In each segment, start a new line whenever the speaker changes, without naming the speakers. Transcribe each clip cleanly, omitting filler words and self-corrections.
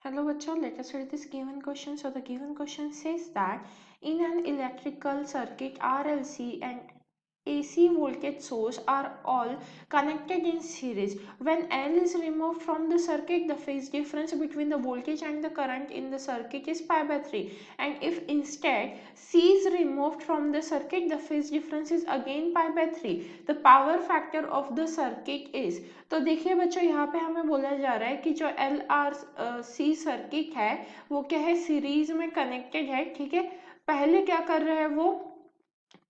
Hello, Bacha. Let us read this given question. So, the given question says that in an electrical circuit, RLC and AC voltage source are all connected in series. When L is removed from the circuit, the phase difference between the voltage and the current in the circuit is pi by 3. And if instead C is removed from the circuit, the phase difference is again pi by 3. The power factor of the circuit is, तो देखिए बच्चों यहाँ पे हमें बोला जा रहा है कि जो LRC सर्किट है वो क्या है, सीरीज में कनेक्टेड है। ठीक है, पहले क्या कर रहे हैं वो,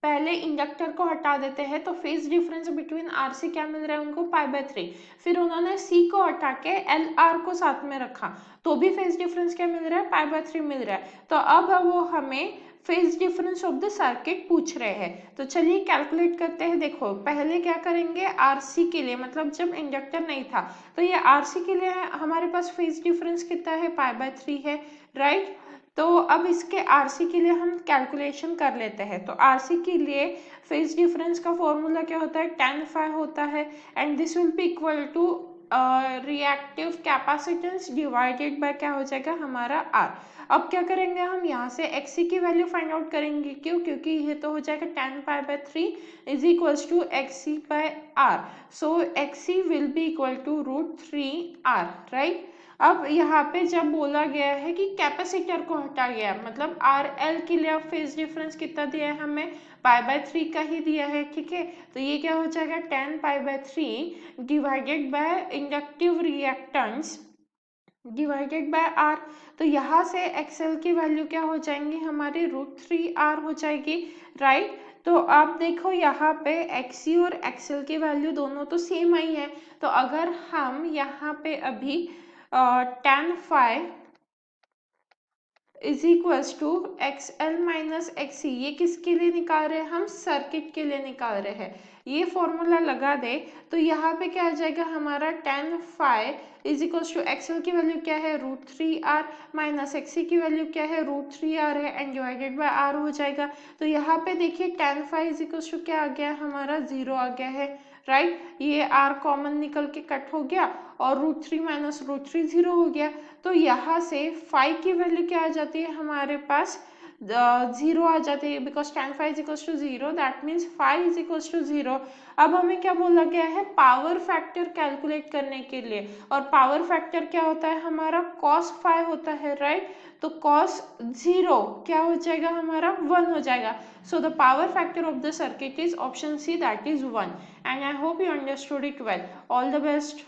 पहले इंडक्टर को हटा देते हैं, तो फेज डिफरेंस बिटवीन आरसी क्या मिल रहा है उनको, पाई बाय 3। फिर उन्होंने सी को हटा के एल आर को साथ में रखा, तो भी फेज डिफरेंस क्या मिल रहा है, पाई बाय 3 मिल रहा है। तो अब वो हमें phase difference of the circuit पूछ रहे हैं, तो चलिए कैलकुलेट करते हैं। देखो पहले क्या करेंगे, आरसी के लिए, मतलब जब इंडक्टर नहीं था, तो ये आरसी के लिए हमारे पास फेज डिफरेंस कितना है, पाई बाय 3 है, राइट। तो अब इसके आरसी के लिए हम कैलकुलेशन कर लेते हैं। तो आरसी के लिए फेज डिफरेंस का फॉर्मूला क्या होता है, tan phi होता है, and this will be equal to reactive capacitance divided by क्या हो जाएगा हमारा आर। अब क्या करेंगे, हम यहाँ से XC की वैल्यू फाइंड आउट करेंगे। क्यों, क्योंकि ये तो हो जाएगा tan pi by 3 is equals to XC by R। So XC will be equal to √3R, right. अब यहाँ पे जब बोला गया है कि कैपेसिटर को हटा गया, मतलब RL के लिए अब फेज डिफरेंस कितना दिया है हमें, पाई बाय 3 का ही दिया है। ठीक है, तो ये क्या हो जाएगा, tan pi by 3 divided by inductive reactance divided by R। तो यहाँ से XL की वैल्यू क्या हो जाएंगी हमारी, √3R हो जाएगी, राइट। तो आप देखो यहाँ पे XC और XL की वैल्यू दोनों तो सेम आई है, तो अगर हम यहाँ पे अभी tan phi is equals to XL minus XC, ये किसके लिए निकाल रहे हैं हम, सर्किट के लिए निकाल रहे हैं, ये फॉर्मूला लगा दे तो यहाँ पे क्या आ जाएगा हमारा, tan phi is equals to XL की वैल्यू क्या है, √3R, माइनस XC की वैल्यू क्या है, √3R है, एंड डिवाइडेड बाय R हो जाएगा। तो यहाँ पे देखिए tan phi is equals to क्या आ गया हमारा, 0 आ गया है, राइट। ये R कॉमन निकल के कट हो गया और √3 माइनस √3 0 हो गया। तो यहाँ से फाई की वैल्यू क्या आ जाती है हमारे पास, 0 आ जाती है, because tan phi is equals to 0, that means phi is equals to 0। अब हमें क्या बोला गया है, पावर फैक्टर कैलकुलेट करने के लिए, और पावर फैक्टर क्या होता है हमारा, cos phi होता है, राइट। तो cos 0 क्या हो जाएगा हमारा, 1 हो जाएगा। So the power factor of the circuit is option C, that is 1। And I hope you understood it well. All the best.